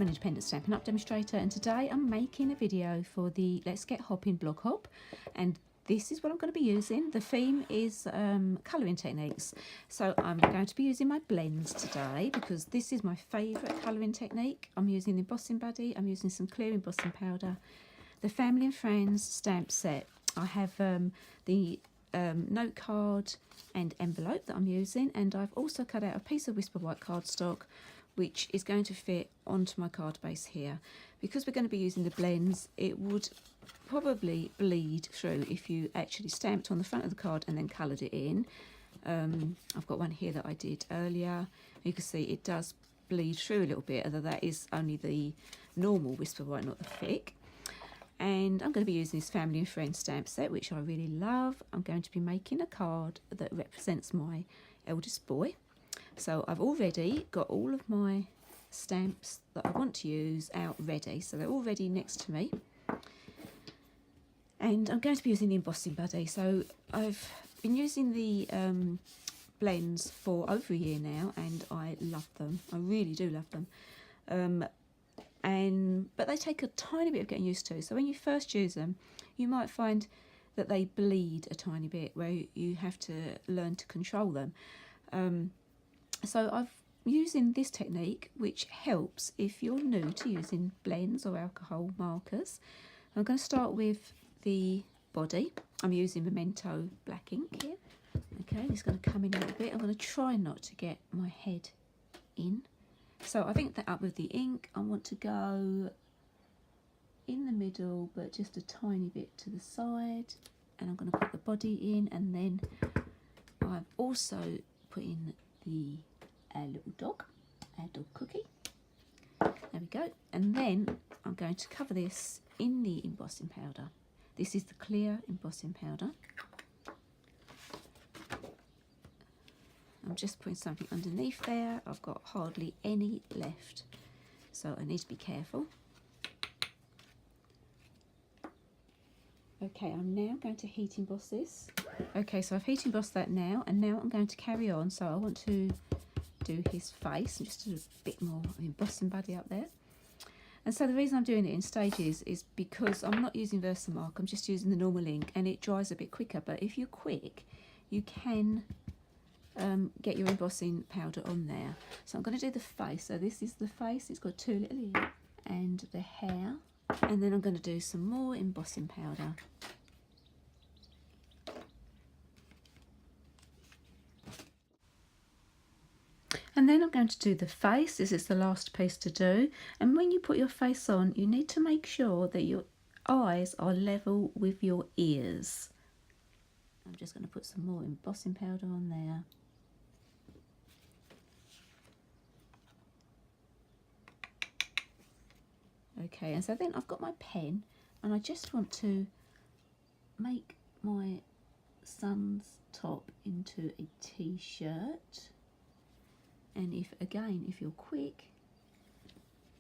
an independent Stampin' Up! Demonstrator, and today I'm making a video for the Let's Get Hopping blog hop, and this is what I'm going to be using. The theme is colouring techniques, so I'm going to be using my blends today because this is my favourite colouring technique. I'm using the embossing buddy, I'm using some clear embossing powder, the Family and Friends stamp set. I have the note card and envelope that I'm using, and I've also cut out a piece of Whisper White cardstock which is going to fit onto my card base here. Because we're going to be using the blends, it would probably bleed through if you actually stamped on the front of the card and then coloured it in. I've got one here that I did earlier. You can see it does bleed through a little bit, although that is only the normal Whisper White, not the thick. And I'm going to be using this Family and Friends stamp set, which I really love. I'm going to be making a card that represents my eldest boy. So I've already got all of my stamps that I want to use out ready. So they're all ready next to me. And I'm going to be using the embossing buddy. So I've been using the blends for over a year now, and I love them. I really do love them. But they take a tiny bit of getting used to. So when you first use them, you might find that they bleed a tiny bit, where you have to learn to control them. So I'm using this technique, which helps if you're new to using blends or alcohol markers. I'm going to start with the body. I'm using Memento black ink here. Okay, it's going to come in a little bit. I'm going to try not to get my head in. So I've inked that up with the ink. I want to go in the middle, but just a tiny bit to the side. And I'm going to put the body in, and then I've also put in the little dog, our dog Cookie. There we go. And then I'm going to cover this in the embossing powder. This is the clear embossing powder. I'm just putting something underneath there. I've got hardly any left, so I need to be careful. Okay, I'm now going to heat emboss this. Okay, so I've heat embossed that now, and now I'm going to carry on. So I want to do his face and just do a bit more embossing buddy up there. And so the reason I'm doing it in stages is because I'm not using Versamark, I'm just using the normal ink, and it dries a bit quicker. But if you're quick, you can get your embossing powder on there. So I'm going to do the face. So this is the face. It's got two little ears and the hair. And then I'm going to do some more embossing powder. And then I'm going to do the face. This is the last piece to do. And when you put your face on, you need to make sure that your eyes are level with your ears. I'm just going to put some more embossing powder on there. Okay, and so then I've got my pen, and I just want to make my son's top into a t-shirt. And if you're quick,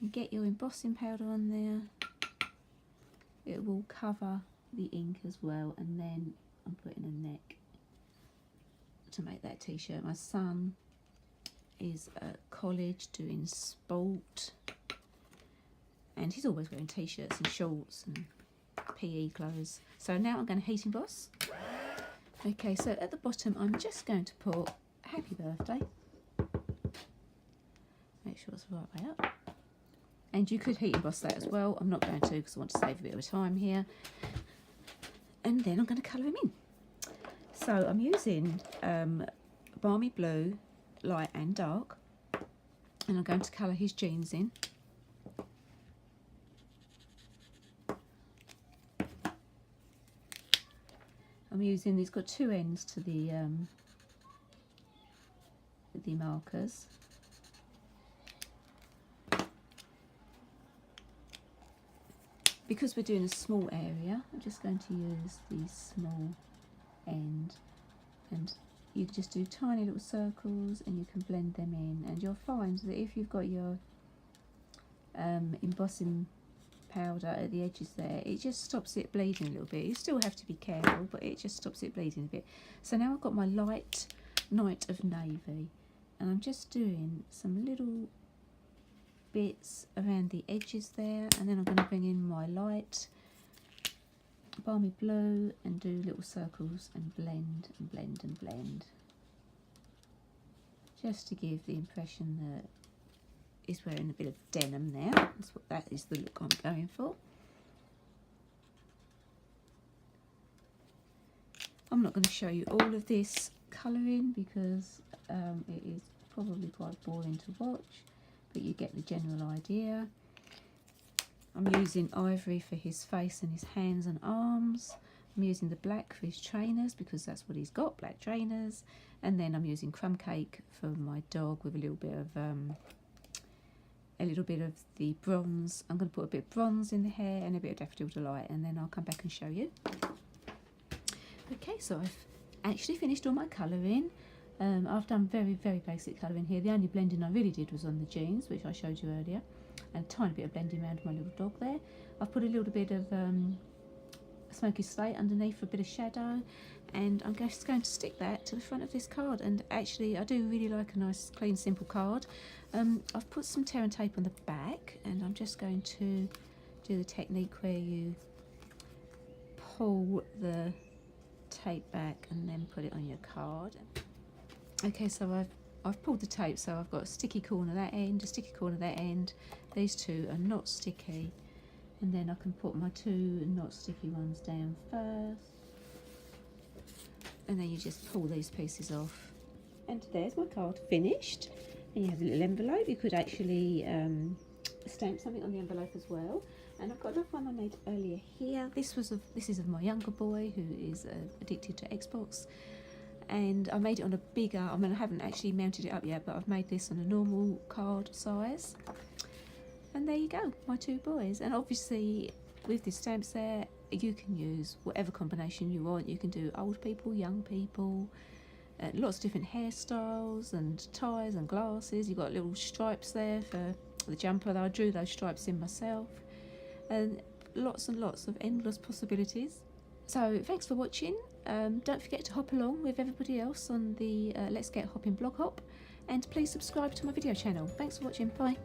you get your embossing powder on there, it will cover the ink as well. And then I'm putting a neck to make that t-shirt. My son is at college doing sport, and he's always wearing t-shirts and shorts and PE clothes. So now I'm going to heat emboss. Okay, so at the bottom I'm just going to put happy birthday. Make sure it's the right way up. And you could heat emboss that as well. I'm not going to because I want to save a bit of time here. And then I'm going to colour him in. So I'm using Balmy Blue, light and dark. And I'm going to colour his jeans in. I'm using, these got two ends to the markers. Because we're doing a small area, I'm just going to use the small end, and you just do tiny little circles and you can blend them in, and you'll find that if you've got your embossing powder at the edges there, it just stops it bleeding a little bit. You still have to be careful, but it just stops it bleeding a bit. So now I've got my light Night of Navy, and I'm just doing some little bits around the edges there, and then I'm going to bring in my light balmy blue and do little circles and blend and blend and blend, just to give the impression that he's wearing a bit of denim now. That is the look I'm going for. I'm not going to show you all of this colouring because it is probably quite boring to watch, but you get the general idea. I'm using ivory for his face and his hands and arms. I'm using the black for his trainers because that's what he's got, black trainers. And then I'm using crumb cake for my dog with a little bit of the bronze. I'm going to put a bit of bronze in the hair and a bit of Daffodil Delight, and then I'll come back and show you. Okay, so I've actually finished all my colouring. I've done very, very basic colouring here. The only blending I really did was on the jeans, which I showed you earlier, and a tiny bit of blending around my little dog there. I've put a little bit of smoky slate underneath for a bit of shadow, and I'm just going to stick that to the front of this card. And actually I do really like a nice clean simple card. I've put some tear and tape on the back, and I'm just going to do the technique where you pull the tape back and then put it on your card. Okay, so I've pulled the tape, so I've got a sticky corner that end, a sticky corner that end. These two are not sticky, and then I can put my two not sticky ones down first, and then you just pull these pieces off, and there's my card finished. And you have a little envelope. You could actually stamp something on the envelope as well. And I've got another one I made earlier here. This is of my younger boy who is addicted to Xbox, and I made it on a bigger, I mean I haven't actually mounted it up yet, but I've made this on a normal card size. And there you go, my two boys. And obviously with the stamps there, you can use whatever combination you want. You can do old people, young people, lots of different hairstyles and ties and glasses. You've got little stripes there for the jumper. I drew those stripes in myself, and lots of endless possibilities. So thanks for watching. Don't forget to hop along with everybody else on the Let's Get Hopping blog hop, and please subscribe to my video channel. Thanks for watching. Bye.